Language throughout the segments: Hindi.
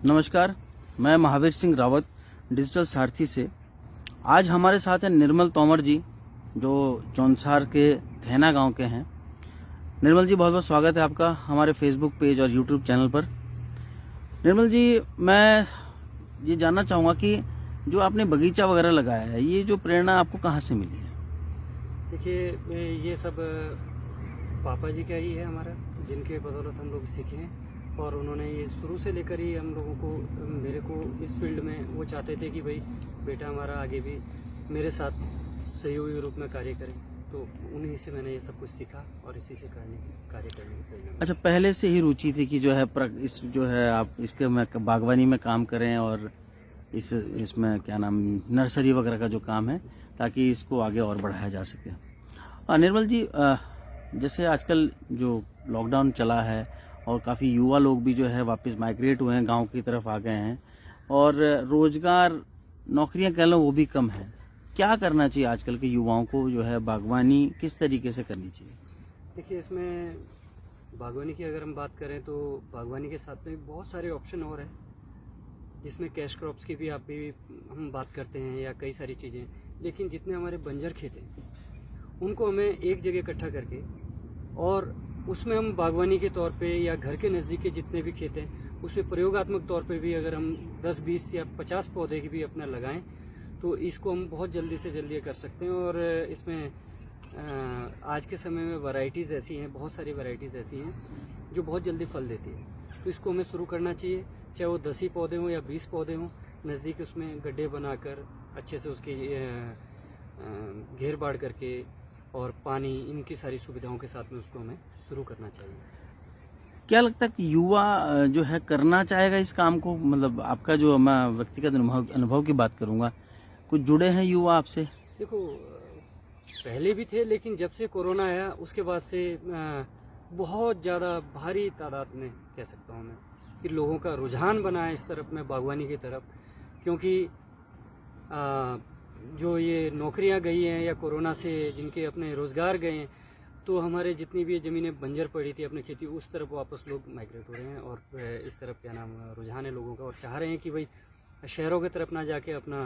नमस्कार, मैं महावीर सिंह रावत डिजिटल सारथी से। आज हमारे साथ हैं निर्मल तोमर जी, जो जौनसार के थैना गांव के हैं। निर्मल जी, बहुत बहुत स्वागत है आपका हमारे फेसबुक पेज और यूट्यूब चैनल पर। निर्मल जी, मैं ये जानना चाहूँगा कि जो आपने बगीचा वगैरह लगाया है, ये जो प्रेरणा आपको कहाँ से मिली है? देखिए, ये सब पापा जी का ही है हमारा, जिनके बदौलत हम लोग सीखे हैं। और उन्होंने ये शुरू से लेकर ही हम लोगों को, मेरे को इस फील्ड में वो चाहते थे कि भाई बेटा हमारा आगे भी मेरे साथ सहयोगी रूप में कार्य करे। तो उन्हीं से मैंने ये सब कुछ सीखा और इसी से कार्य करने की प्रेरणा। अच्छा, पहले से ही रुचि थी कि जो है इस जो है आप इसके में बागवानी में काम करें और इसमें क्या नाम नर्सरी वगैरह का जो काम है, ताकि इसको आगे और बढ़ाया जा सके। निर्मल जी, जैसे आजकल जो लॉकडाउन चला है और काफ़ी युवा लोग भी जो है वापस माइग्रेट हुए हैं, गांव की तरफ आ गए हैं और रोजगार नौकरियां कह लो वो भी कम है। क्या करना चाहिए आजकल के युवाओं को, जो है बागवानी किस तरीके से करनी चाहिए? देखिए, इसमें बागवानी की अगर हम बात करें तो बागवानी के साथ में बहुत सारे ऑप्शन और हैं, जिसमें कैश क्रॉप्स की भी हम बात करते हैं या कई सारी चीज़ें। लेकिन जितने हमारे बंजर खेत हैं उनको हमें एक जगह इकट्ठा करके और उसमें हम बागवानी के तौर पे या घर के नज़दीक के जितने भी खेत हैं उसमें प्रयोगात्मक तौर पे भी अगर हम 10, 20 या 50 पौधे की भी अपना लगाएं तो इसको हम बहुत जल्दी से जल्दी कर सकते हैं। और इसमें आज के समय में वैरायटीज़ ऐसी हैं, बहुत सारी वैरायटीज़ ऐसी हैं जो बहुत जल्दी फल देती है। तो इसको हमें शुरू करना चाहिए, चाहे वो 10 ही पौधे हों या 20 पौधे हों। नज़दीक उसमें गड्ढे बनाकर अच्छे से उसकी घेर बाड़ करके और पानी, इनकी सारी सुविधाओं के साथ में उसको हमें शुरू करना चाहिए। क्या लगता है कि युवा जो है करना चाहेगा इस काम को? मतलब आपका जो, मैं व्यक्तिगत अनुभव की बात करूंगा, कुछ जुड़े हैं युवा आपसे? देखो, पहले भी थे, लेकिन जब से कोरोना आया उसके बाद से बहुत ज़्यादा भारी तादाद में कह सकता हूँ मैं कि लोगों का रुझान बना है इस तरफ में, बागवानी की तरफ। क्योंकि जो ये नौकरियां गई हैं या कोरोना से जिनके अपने रोज़गार गए हैं, तो हमारे जितनी भी ज़मीनें बंजर पड़ी थी अपनी खेती, उस तरफ वापस लोग माइग्रेट हो रहे हैं और इस तरफ क्या नाम रुझान है लोगों का, और चाह रहे हैं कि भाई शहरों की तरफ ना जाके अपना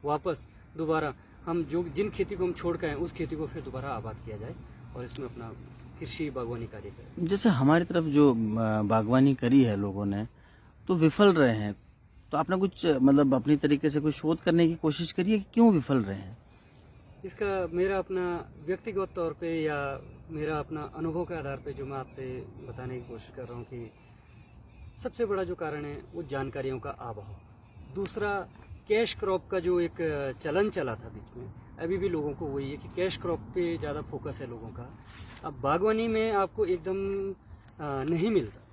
वापस दोबारा हम जिन खेती को हम छोड़ के आए उस खेती को फिर दोबारा आबाद किया जाए और इसमें अपना कृषि बागवानी कार्य करें। जैसे हमारी तरफ जो बागवानी करी है लोगों ने, तो विफल रहे हैं। तो आपने कुछ मतलब अपनी तरीके से कुछ शोध करने की कोशिश करी है कि क्यों विफल रहे हैं? इसका मेरा अपना व्यक्तिगत तौर पे या मेरा अपना अनुभव के आधार पे जो मैं आपसे बताने की कोशिश कर रहा हूँ कि सबसे बड़ा जो कारण है वो जानकारियों का अभाव। दूसरा, कैश क्रॉप का जो एक चलन चला था बीच में, अभी भी लोगों को वही है कि कैश क्रॉप पे ज़्यादा फोकस है लोगों का। अब बागवानी में आपको एकदम नहीं मिलता।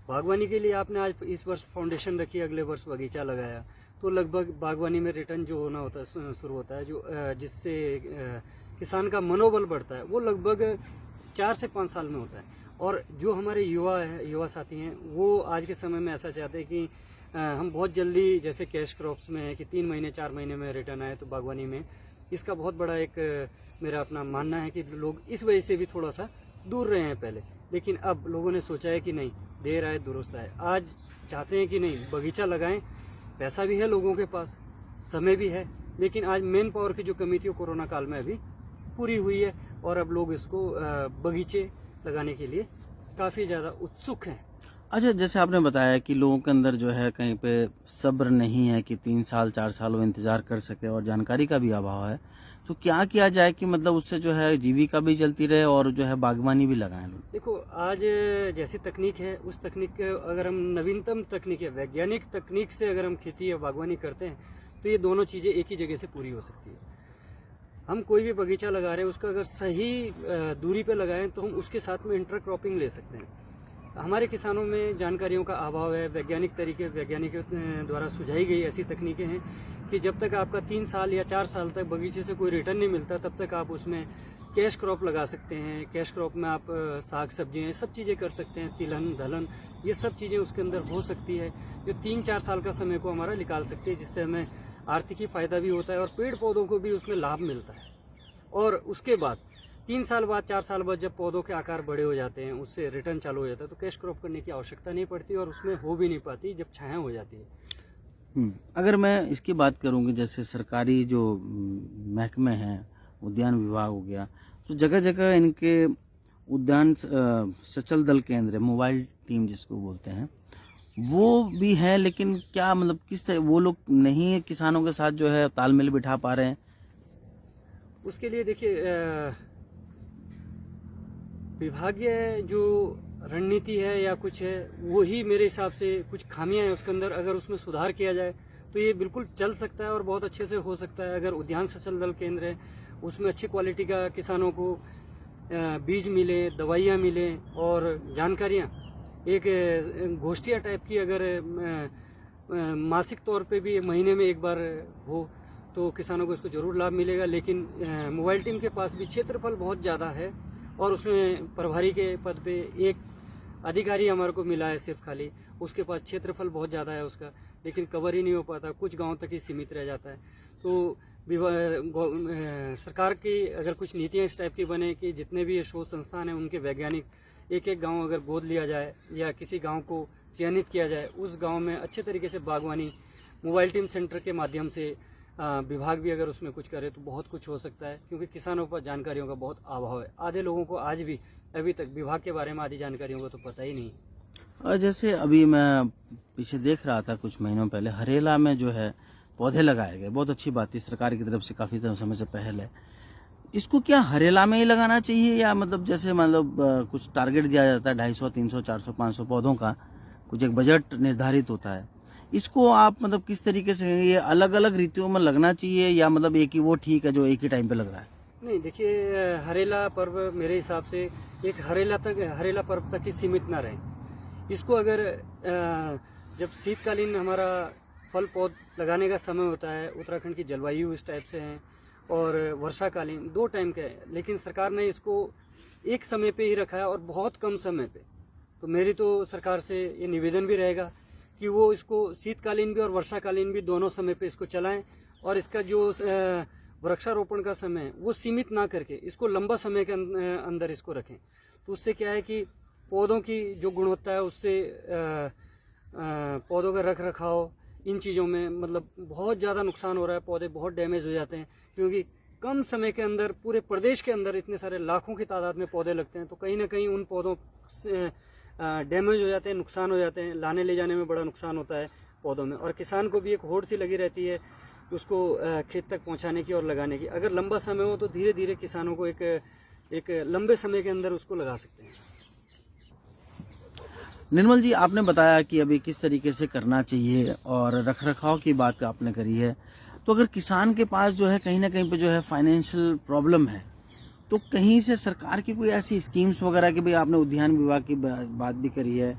बागवानी के लिए आपने आज इस वर्ष फाउंडेशन रखी, अगले वर्ष बगीचा लगाया, तो लगभग बागवानी में रिटर्न जो होना होता है शुरू होता है, जो जिससे किसान का मनोबल बढ़ता है, वो लगभग 4 से 5 साल में होता है। और जो हमारे युवा साथी हैं वो आज के समय में ऐसा चाहते हैं कि हम बहुत जल्दी, जैसे कैश क्रॉप्स में है कि 3 महीने 4 महीने में रिटर्न आए, तो बागवानी में इसका बहुत बड़ा एक मेरा अपना मानना है कि लोग इस वजह से भी थोड़ा सा दूर रहे हैं पहले। लेकिन अब लोगों ने सोचा है कि नहीं, देर आए दुरुस्त आए। आज चाहते हैं कि नहीं, बगीचा लगाएं। पैसा भी है लोगों के पास, समय भी है, लेकिन आज मेन पावर की जो कमी थी वो कोरोना काल में अभी पूरी हुई है और अब लोग इसको बगीचे लगाने के लिए काफ़ी ज़्यादा उत्सुक हैं। अच्छा, जैसे आपने बताया कि लोगों के अंदर जो है कहीं पे सब्र नहीं है कि 3 साल 4 साल वो इंतजार कर सके और जानकारी का भी अभाव है, तो क्या किया जाए कि मतलब उससे जो है जीविका भी चलती रहे और जो है बागवानी भी लगाएं लोग? देखो, आज जैसी तकनीक है उस तकनीक अगर हम नवीनतम तकनीक है, वैज्ञानिक तकनीक से अगर हम खेती या बागवानी करते हैं तो ये दोनों चीज़ें एक ही जगह से पूरी हो सकती है। हम कोई भी बगीचा लगा रहे हैं उसका अगर सही दूरी पे लगाएं तो हम उसके साथ में इंटरक्रॉपिंग ले सकते हैं। हमारे किसानों में जानकारियों का अभाव है। वैज्ञानिकों द्वारा सुझाई गई ऐसी तकनीकें हैं कि जब तक आपका 3 साल या 4 साल तक बगीचे से कोई रिटर्न नहीं मिलता, तब तक आप उसमें कैश क्रॉप लगा सकते हैं। कैश क्रॉप में आप साग सब्जियां सब चीज़ें कर सकते हैं, तिलहन दलहन ये सब चीज़ें उसके अंदर हो सकती है, जो 3-4 साल का समय को हमारा निकाल सकती है, जिससे हमें आर्थिक फ़ायदा भी होता है और पेड़ पौधों को भी उसमें लाभ मिलता है। और उसके बाद 3 साल बाद 4 साल बाद जब पौधों के आकार बड़े हो जाते हैं, उससे रिटर्न चालू हो जाता है, तो कैश क्रॉप करने की आवश्यकता नहीं पड़ती और उसमें हो भी नहीं पाती जब छाया हो जाती है। अगर मैं इसकी बात करूँ कि जैसे सरकारी जो महकमे हैं, उद्यान विभाग हो गया, तो जगह जगह इनके उद्यान सचल दल केंद्र, मोबाइल टीम जिसको बोलते हैं, वो भी है, लेकिन क्या मतलब किस तरह वो लोग नहीं किसानों के साथ जो है तालमेल बिठा पा रहे हैं? उसके लिए देखिए, विभागीय जो रणनीति है या कुछ है, वो ही मेरे हिसाब से कुछ खामियां हैं उसके अंदर। अगर उसमें सुधार किया जाए तो ये बिल्कुल चल सकता है और बहुत अच्छे से हो सकता है। अगर उद्यान सचल दल केंद्र है, उसमें अच्छी क्वालिटी का किसानों को बीज मिले, दवाइयाँ मिले और जानकारियाँ, एक गोष्ठियाँ टाइप की अगर मासिक तौर पे भी महीने में एक बार हो तो किसानों को इसको जरूर लाभ मिलेगा। लेकिन मोबाइल टीम के पास भी क्षेत्रफल बहुत ज़्यादा है और उसमें प्रभारी के पद पे एक अधिकारी हमारे को मिला है सिर्फ खाली, उसके पास क्षेत्रफल बहुत ज़्यादा है उसका, लेकिन कवर ही नहीं हो पाता, कुछ गांव तक ही सीमित रह जाता है। तो सरकार की अगर कुछ नीतियां इस टाइप की बने कि जितने भी ये शोध संस्थान हैं उनके वैज्ञानिक एक एक गांव अगर गोद लिया जाए या किसी गांव को चयनित किया जाए, उस गांव में अच्छे तरीके से बागवानी मोबाइल टीम सेंटर के माध्यम से विभाग भी अगर उसमें कुछ करे तो बहुत कुछ हो सकता है, क्योंकि किसानों पर जानकारियों का बहुत अभाव है। आधे लोगों को आज भी अभी तक विभाग के बारे में आधी जानकारियों का तो पता ही नहीं। और जैसे अभी मैं पीछे देख रहा था कुछ महीनों पहले, हरेला में जो है पौधे लगाए गए, बहुत अच्छी बात थी, सरकार की तरफ से काफ़ी समय से पहल है। इसको क्या हरेला में ही लगाना चाहिए या मतलब जैसे मतलब कुछ टारगेट दिया जाता है 250, 300, 400, 500 पौधों का, कुछ एक बजट निर्धारित होता है, इसको आप मतलब किस तरीके से ये अलग अलग रीतियों में लगना चाहिए या मतलब एक ही वो ठीक है जो एक ही टाइम पे लग रहा है? नहीं, देखिए, हरेला पर्व मेरे हिसाब से एक हरेला पर्व तक ही सीमित ना रहे। इसको अगर जब शीतकालीन हमारा फल पौध लगाने का समय होता है, उत्तराखंड की जलवायु इस टाइप से है, और वर्षाकालीन 2 टाइम का है, लेकिन सरकार ने इसको एक समय पे ही रखा है और बहुत कम समय पे। तो मेरी तो सरकार से ये निवेदन भी रहेगा कि वो इसको शीतकालीन भी और वर्षाकालीन भी दोनों समय पे इसको चलाएं, और इसका जो वृक्षारोपण का समय वो सीमित ना करके इसको लंबा समय के अंदर इसको रखें। तो उससे क्या है कि पौधों की जो गुणवत्ता है उससे पौधों का रख रखाव, इन चीज़ों में मतलब बहुत ज़्यादा नुकसान हो रहा है, पौधे बहुत डैमेज हो जाते हैं, क्योंकि कम समय के अंदर पूरे प्रदेश के अंदर इतने सारे लाखों की तादाद में पौधे लगते हैं, तो कहीं ना कहीं उन पौधों से डैमेज हो जाते हैं, नुकसान हो जाते हैं, लाने ले जाने में बड़ा नुकसान होता है पौधों में, और किसान को भी एक होड़ सी लगी रहती है उसको खेत तक पहुंचाने की और लगाने की। अगर लंबा समय हो तो धीरे धीरे किसानों को एक लंबे समय के अंदर उसको लगा सकते हैं। निर्मल जी, आपने बताया कि अभी किस तरीके से करना चाहिए और रखरखाव की बात आपने करी है, तो अगर किसान के पास जो है कहीं ना कहीं पे जो है फाइनेंशियल प्रॉब्लम है, तो कहीं से सरकार की कोई ऐसी स्कीम्स वगैरह की भी, आपने उद्यान विभाग की बात भी करी है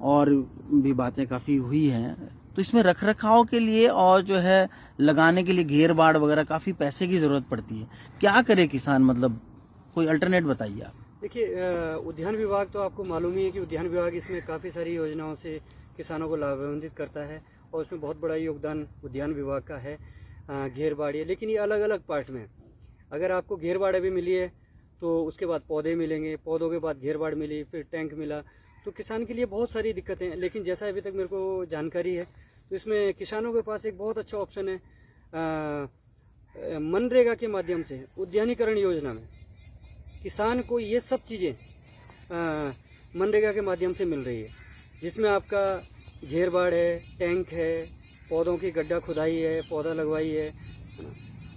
और भी बातें काफ़ी हुई हैं, तो इसमें रखरखाव के लिए और जो है लगाने के लिए घेर बाड़ वगैरह काफ़ी पैसे की ज़रूरत पड़ती है, क्या करे किसान, मतलब कोई अल्टरनेट बताइए आप। देखिए, उद्यान विभाग तो आपको मालूम ही है कि उद्यान विभाग इसमें काफ़ी सारी योजनाओं से किसानों को लाभान्वित करता है, और उसमें बहुत बड़ा योगदान उद्यान विभाग का है। घेर बाड़ी है, लेकिन ये अलग अलग पार्ट में है। अगर आपको घेर बाड़ भी मिली है तो उसके बाद पौधे मिलेंगे, पौधों के बाद घेर बाड़ मिली, फिर टैंक मिला, तो किसान के लिए बहुत सारी दिक्कतें हैं। लेकिन जैसा अभी तक मेरे को जानकारी है तो इसमें किसानों के पास एक बहुत अच्छा ऑप्शन है, मनरेगा के माध्यम से उद्यानीकरण योजना में किसान को ये सब चीज़ें मनरेगा के माध्यम से मिल रही है, जिसमें आपका घेर बाड़ है, टैंक है, पौधों की गड्ढा खुदाई है, पौधा लगवाई है,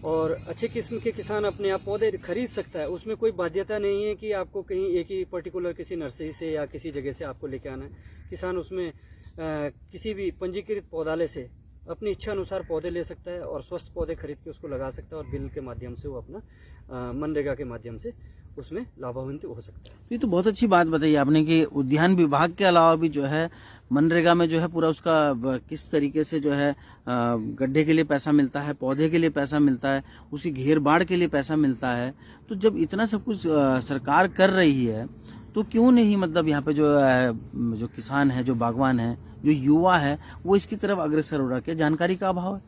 और अच्छे किस्म के किसान अपने आप पौधे खरीद सकता है। उसमें कोई बाध्यता नहीं है कि आपको कहीं एक ही पर्टिकुलर किसी नर्सरी से या किसी जगह से आपको लेके आना है। किसान उसमें किसी भी पंजीकृत पौधालय से अपनी इच्छा अनुसार पौधे ले सकता है और स्वस्थ पौधे खरीद के उसको लगा सकता है, और बिल के माध्यम से वो अपना मनरेगा के माध्यम से उसमें लाभान्वित हो सकता है। ये तो बहुत अच्छी बात बताई आपने कि उद्यान विभाग के अलावा भी जो है मनरेगा में जो है पूरा उसका किस तरीके से जो है गड्ढे के लिए पैसा मिलता है, पौधे के लिए पैसा मिलता है, उसकी घेर बाड़ के लिए पैसा मिलता है। तो जब इतना सब कुछ सरकार कर रही है तो क्यों नहीं मतलब यहाँ पे जो किसान है, जो बागवान है, जो युवा है, वो इसकी तरफ अग्रसर हो रहा है? क्या जानकारी का अभाव है?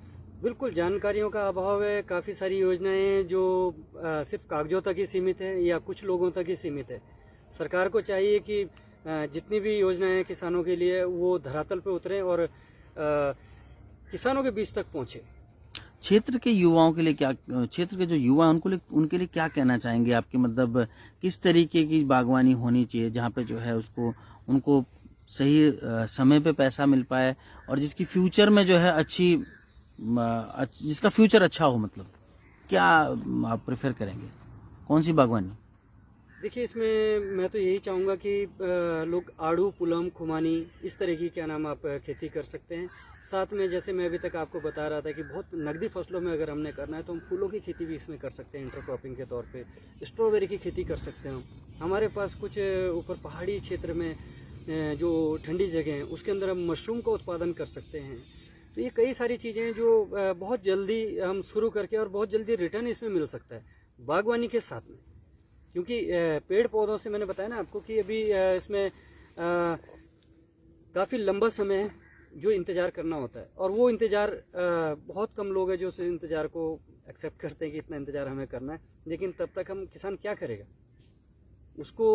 बिल्कुल जानकारियों का अभाव है। काफ़ी सारी योजनाएं हैं जो सिर्फ कागजों तक ही सीमित है या कुछ लोगों तक ही सीमित है। सरकार को चाहिए कि जितनी भी योजनाएं हैं किसानों के लिए वो धरातल पे उतरें और किसानों के बीच तक पहुंचे। क्षेत्र के युवाओं के लिए क्या, क्षेत्र के जो युवा हैं उनके लिए क्या कहना चाहेंगे आपके, मतलब किस तरीके की बागवानी होनी चाहिए जहाँ पे जो है उनको सही समय पे पैसा मिल पाए और जिसकी फ्यूचर में जो है जिसका फ्यूचर अच्छा हो, मतलब क्या आप प्रेफर करेंगे, कौन सी बागवानी? देखिए, इसमें मैं तो यही चाहूँगा कि लोग आड़ू, पुलम, खुमानी इस तरह की आप खेती कर सकते हैं। साथ में जैसे मैं अभी तक आपको बता रहा था कि बहुत नकदी फसलों में अगर हमने करना है तो हम फूलों की खेती भी इसमें कर सकते हैं, इंटरक्रॉपिंग के तौर पे स्ट्रॉबेरी की खेती कर सकते हैं। हमारे पास कुछ ऊपर पहाड़ी क्षेत्र में जो ठंडी जगह हैं उसके अंदर हम मशरूम का उत्पादन कर सकते हैं। तो ये कई सारी चीज़ें हैं जो बहुत जल्दी हम शुरू करके और बहुत जल्दी रिटर्न इसमें मिल सकता है बागवानी के साथ में। क्योंकि पेड़ पौधों से मैंने बताया ना आपको कि अभी इसमें काफ़ी लंबा समय है जो इंतज़ार करना होता है और वो इंतज़ार बहुत कम लोग हैं जो उस इंतज़ार को एक्सेप्ट करते हैं कि इतना इंतज़ार हमें करना है। लेकिन तब तक हम किसान क्या करेगा, उसको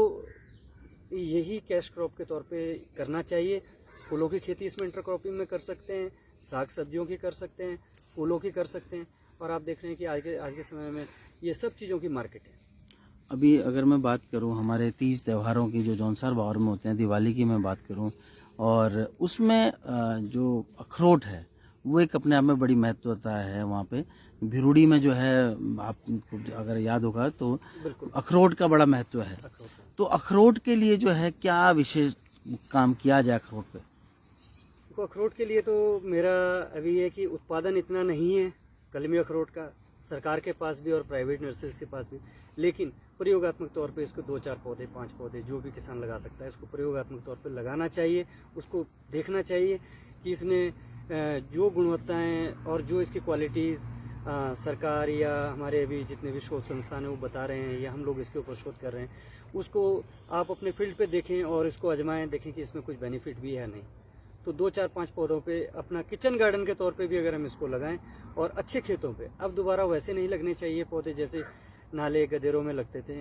यही कैश क्रॉप के तौर पे करना चाहिए। फूलों की खेती इसमें इंटरक्रॉपिंग में कर सकते हैं, साग सब्जियों की कर सकते हैं, फूलों की कर सकते हैं और आप देख रहे हैं कि आज के समय में ये सब चीज़ों की मार्केट है। अभी अगर मैं बात करूं हमारे 30 त्योहारों की जो जौनसार बावर में होते हैं, दिवाली की मैं बात करूं और उसमें जो अखरोट है वो एक अपने आप में बड़ी महत्वता है। वहाँ पे भिरुड़ी में जो है, आपको अगर याद होगा तो अखरोट का बड़ा महत्व है। तो अखरोट के लिए जो है क्या विशेष काम किया जाए अखरोट पे? तो अखरोट के लिए तो मेरा अभी है कि उत्पादन इतना नहीं है कलमी अखरोट का, सरकार के पास भी और प्राइवेट नर्सरीज के पास भी। लेकिन प्रयोगात्मक तौर पे इसको 2-4 पौधे, 5 पौधे जो भी किसान लगा सकता है इसको प्रयोगात्मक तौर पे लगाना चाहिए। उसको देखना चाहिए कि इसमें जो गुणवत्ताएं और जो इसकी क्वालिटीज़ सरकार या हमारे अभी जितने भी शोध संस्थान हैं वो बता रहे हैं या हम लोग इसके ऊपर शोध कर रहे हैं, उसको आप अपने फील्ड पे देखें और इसको आजमाएं, देखें कि इसमें कुछ बेनिफिट भी है नहीं। तो 2-4-5 पौधों पे अपना किचन गार्डन के तौर पे भी अगर हम इसको लगाएं और अच्छे खेतों पे, अब दोबारा वैसे नहीं लगने चाहिए पौधे जैसे नाले गदेरों में लगते थे,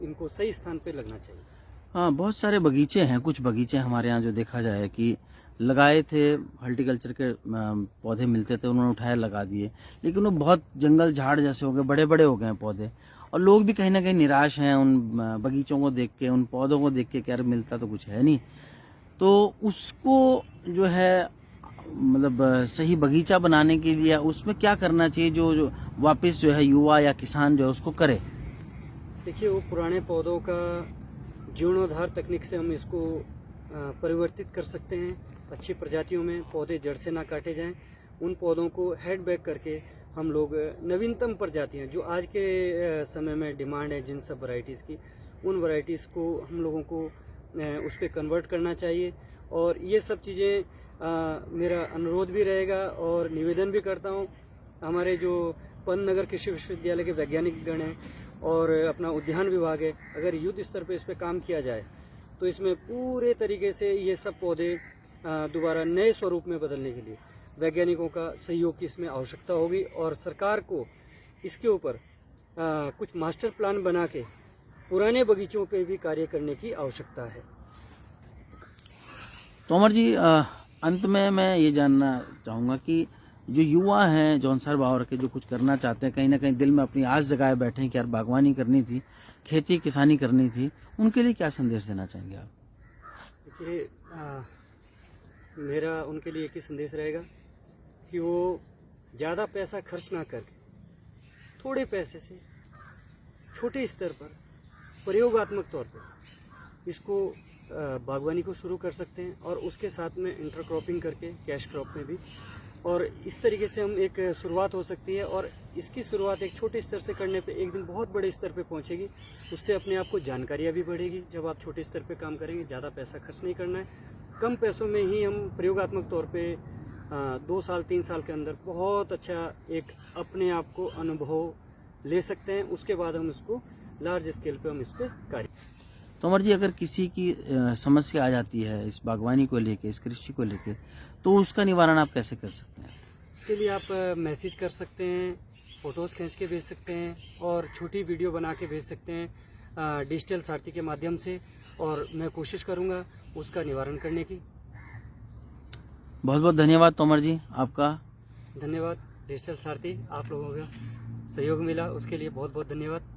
इनको सही स्थान पे लगना चाहिए। हाँ, बहुत सारे बगीचे हैं, कुछ बगीचे हमारे यहाँ जो देखा जाए कि लगाए थे, हॉर्टिकल्चर के पौधे मिलते थे, उन्होंने उठाए लगा दिए, लेकिन वो बहुत जंगल झाड़ जैसे हो गए, बड़े बड़े हो गए पौधे और लोग भी कहीं ना कहीं निराश हैं उन बगीचों को देख के, उन पौधों को देख के कि यार मिलता तो कुछ है नहीं। तो उसको जो है मतलब सही बगीचा बनाने के लिए उसमें क्या करना चाहिए जो वापस जो है युवा या किसान जो है उसको करे? देखिए, वो पुराने पौधों का जीर्णोद्धार तकनीक से हम इसको परिवर्तित कर सकते हैं। अच्छी प्रजातियों में पौधे जड़ से ना काटे जाएं, उन पौधों को हेड बैक करके हम लोग नवीनतम प्रजातियां जो आज के समय में डिमांड है जिन सब वैरायटीज़ की, उन वैरायटीज़ को हम लोगों को उस पर कन्वर्ट करना चाहिए। और ये सब चीज़ें मेरा अनुरोध भी रहेगा और निवेदन भी करता हूँ हमारे जो पंतनगर कृषि विश्वविद्यालय के वैज्ञानिक गण हैं और अपना उद्यान विभाग है, अगर युद्ध स्तर पे इस पर काम किया जाए तो इसमें पूरे तरीके से ये सब पौधे दोबारा नए स्वरूप में बदलने के लिए वैज्ञानिकों का सहयोग की इसमें आवश्यकता होगी और सरकार को इसके ऊपर कुछ मास्टर प्लान बना के पुराने बगीचों पे भी कार्य करने की आवश्यकता है। तोमर जी, अंत में मैं ये जानना चाहूँगा कि जो युवा हैं जौनसार बावर के, जो कुछ करना चाहते हैं, कहीं ना कहीं दिल में अपनी आस जगाए बैठे हैं कि यार बागवानी करनी थी, खेती किसानी करनी थी, उनके लिए क्या संदेश देना चाहेंगे आप? देखिए, मेरा उनके लिए एक ही संदेश रहेगा कि वो ज़्यादा पैसा खर्च ना करके थोड़े पैसे से छोटे स्तर पर प्रयोगात्मक तौर पर इसको बागवानी को शुरू कर सकते हैं और उसके साथ में इंटरक्रॉपिंग करके कैश क्रॉप में भी, और इस तरीके से हम एक शुरुआत हो सकती है। और इसकी शुरुआत एक छोटे स्तर से करने पे एक दिन बहुत बड़े स्तर पे पहुंचेगी। उससे अपने आप को जानकारियाँ भी बढ़ेगी। जब आप छोटे स्तर पे काम करेंगे, ज़्यादा पैसा खर्च नहीं करना है, कम पैसों में ही हम प्रयोगात्मक तौर पे 2 साल 3 साल के अंदर बहुत अच्छा एक अपने आप को अनुभव ले सकते हैं। उसके बाद हम इसको लार्ज स्केल पे हम इस पर कार्य। तोमर जी, अगर किसी की समस्या आ जाती है इस बागवानी को लेके, इस कृषि को लेके, तो उसका निवारण आप कैसे कर सकते हैं? उसके लिए आप मैसेज कर सकते हैं, फ़ोटोज़ खींच के भेज सकते हैं और छोटी वीडियो बना के भेज सकते हैं डिजिटल सारथी के माध्यम से, और मैं कोशिश करूँगा उसका निवारण करने की। बहुत बहुत धन्यवाद तोमर जी आपका। धन्यवाद डिजिटल सारथी, आप लोगों का सहयोग मिला उसके लिए बहुत बहुत धन्यवाद।